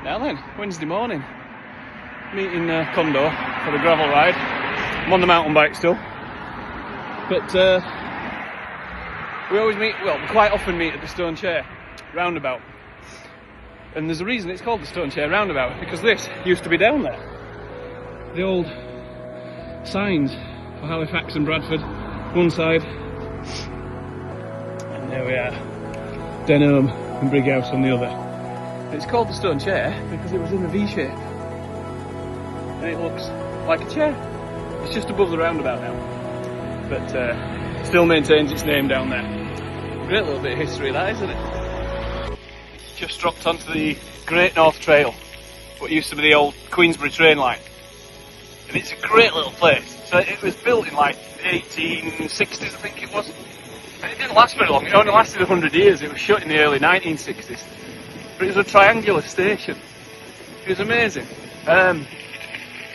Now then, Wednesday morning, meeting Condor for the gravel ride. I'm on the mountain bike still, but we always meet, well, we quite often meet at the Stone Chair roundabout. And there's a reason it's called the Stone Chair roundabout, because this used to be down there. The old signs for Halifax and Bradford, one side, and there we are, Denham and Brighouse on the other. It's called the Stone Chair because it was in a V shape, and it looks like a chair. It's just above the roundabout now, but still maintains its name down there. Great little bit of history that, isn't it? Just dropped onto the Great North Trail, what used to be the old Queensbury train line, and it's a great little place. So it was built in like 1860s, I think it was, and it didn't last very long. It only lasted 100 years. It was shut in the early 1960s. But it was a triangular station. It was amazing.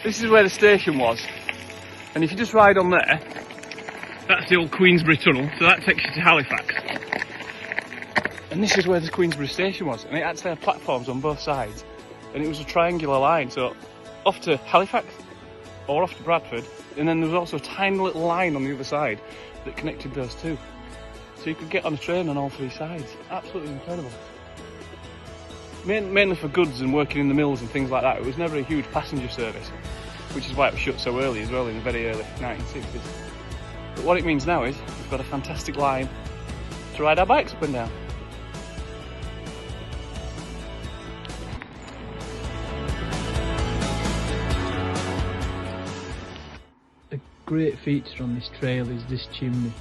This is where the station was, and if you just ride on there, that's the old Queensbury tunnel, so that takes you to Halifax. And this is where the Queensbury station was, and it actually had platforms on both sides, and it was a triangular line, so off to Halifax or off to Bradford, and then there was also a tiny little line on the other side that connected those two, so you could get on a train on all three sides. Absolutely incredible. Mainly for goods and working in the mills and things like that. It was never a huge passenger service, which is why it was shut so early as well, in the very early 1960s. But what it means now is we've got a fantastic line to ride our bikes up and down. A great feature on this trail is this chimney.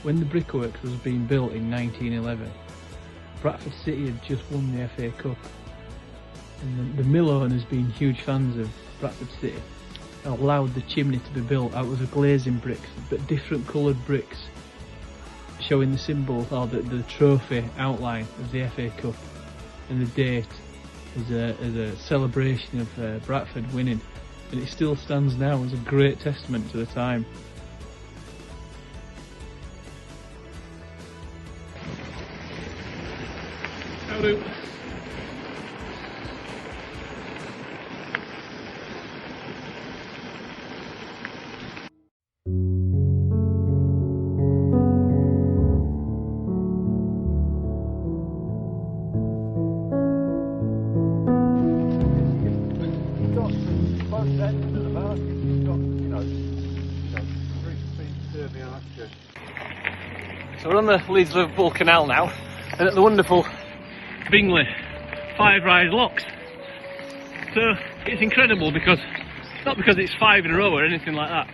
When the brickworks was being built in 1911, Bradford City had just won the FA Cup, and the mill owners, being huge fans of Bradford City, allowed the chimney to be built out of glazing bricks, but different coloured bricks, showing the symbol or the trophy outline of the FA Cup and the date as a celebration of Bradford winning, and it still stands now as a great testament to the time. Howdy. So we're on the Leeds Liverpool canal now, and at the wonderful Bingley 5-rise locks. So it's incredible because, not because it's 5 in a row or anything like that,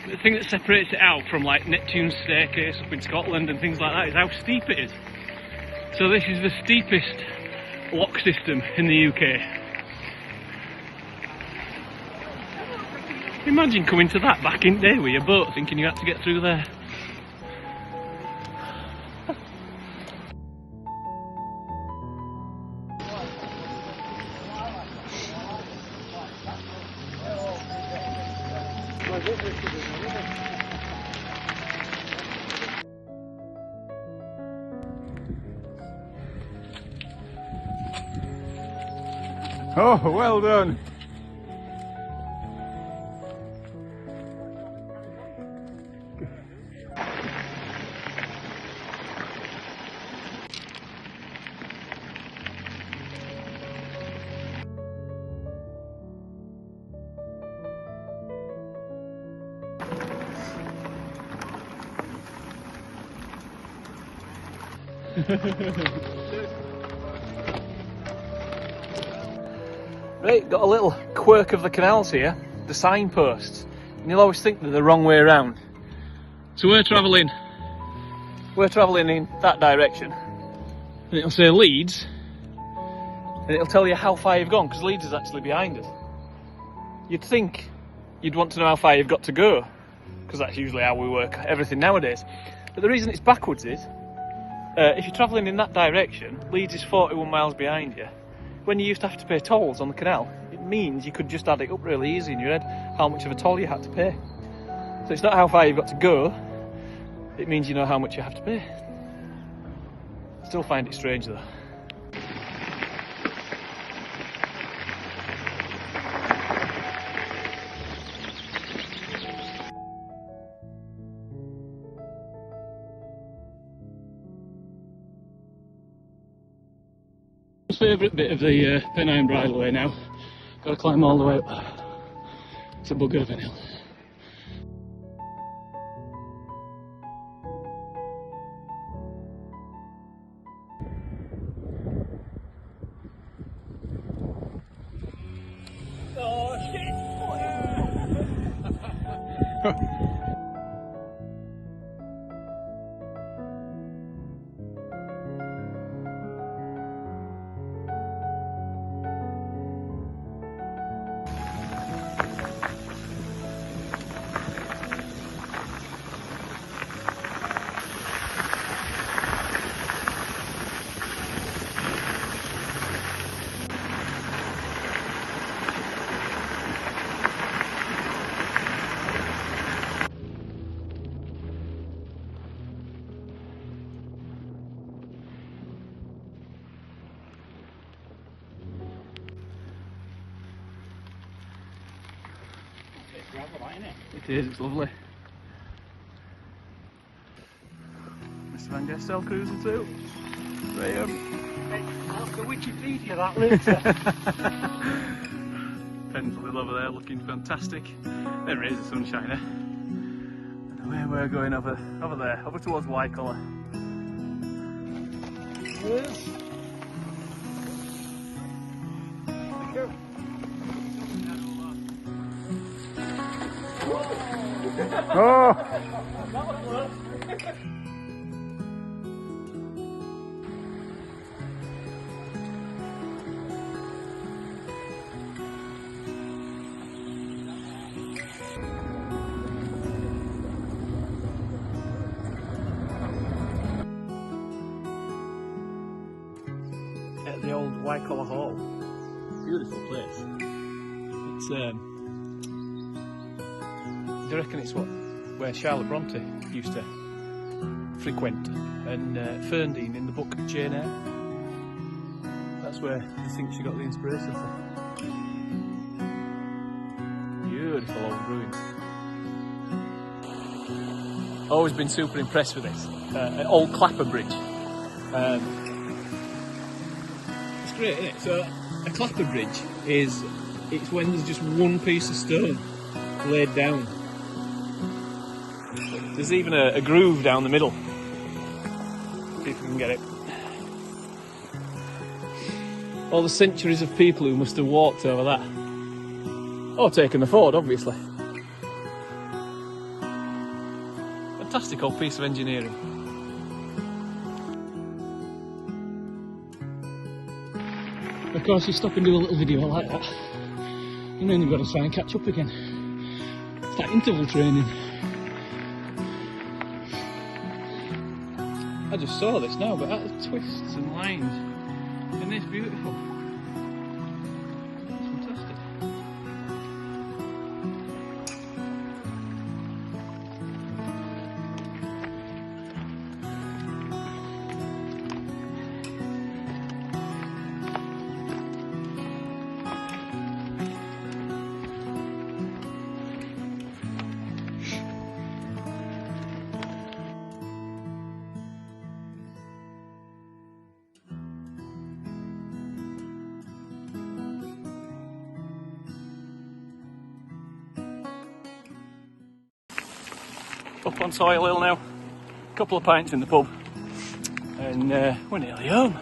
but the thing that separates it out from like Neptune's Staircase up in Scotland and things like that is how steep it is. So this is the steepest lock system in the UK. Imagine coming to that back in the day with your boat thinking you had to get through there. Oh, well done. Right, got a little quirk of the canals here, the signposts, and you'll always think they're the wrong way around. So we're travelling in that direction, and it'll say Leeds, and it'll tell you how far you've gone, because Leeds is actually behind us. You'd think you'd want to know how far you've got to go, because that's usually how we work everything nowadays. But the reason it's backwards is, if you're travelling in that direction, Leeds is 41 miles behind you. When you used to have to pay tolls on the canal, it means you could just add it up really easy in your head, how much of a toll you had to pay. So it's not how far you've got to go, it means you know how much you have to pay. Still find it strange though. Favourite bit of the Pennine Bridleway now. Got to climb all the way up. It's a bugger of an hill. Oh shit! It is, it's lovely. Mr. Van Gestel cruising too. Graham. Off the Wikipedia, that later. Penfield over there looking fantastic. There is the sunshine there. And away we're going over there, over towards Wycoller. Yes. Oh! At the old Wycoller Hall. Beautiful place. It's I reckon it's where Charlotte Bronte used to frequent, and Ferndean in the book Jane Eyre. That's where I think she got the inspiration from. Beautiful old ruins. Always been super impressed with this. Old Clapper Bridge. It's great, isn't it? So a Clapper Bridge it's when there's just one piece of stone laid down. There's even a groove down the middle. See if we can get it. All the centuries of people who must have walked over that. Or taken the ford, obviously. Fantastic old piece of engineering. Of course, you stop and do a little video like that, and then you've got to try and catch up again. It's like interval training. I just saw this now, but that twists and lines, and it's beautiful. It's fantastic. Up on Soil Hill now, a couple of pints in the pub, and we're nearly home.